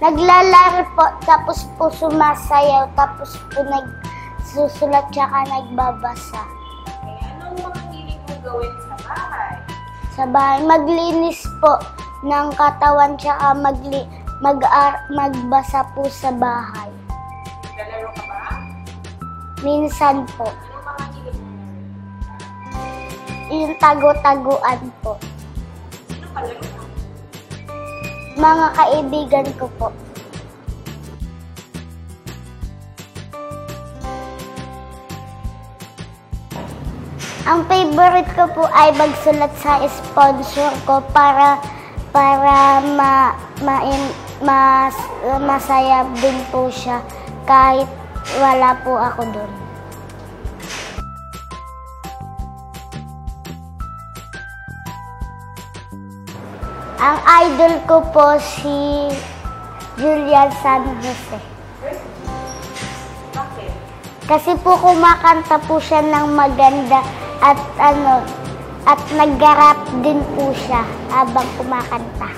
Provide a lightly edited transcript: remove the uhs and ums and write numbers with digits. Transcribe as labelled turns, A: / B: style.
A: Naglalaro po, tapos po sumasayaw, tapos po nagsusulat tsaka nagbabasa.
B: Okay, anong mga hilig mo gawin sa bahay?
A: Sa bahay, maglinis po ng katawan tsaka magbasa po sa bahay.
B: Naglalaro ka ba?
A: Minsan po.
B: Anong mga hilig mo?
A: Yung tago-taguan po.
B: Sino kalaro mo?
A: Mga kaibigan ko po. Ang favorite ko po ay magsulat sa sponsor ko para masaya din po siya kahit wala po ako doon. Ang idol ko po si Julian San Jose.
B: Bakit?
A: Kasi po kumakanta po siya ng maganda at nag-rap din po siya habang kumakanta.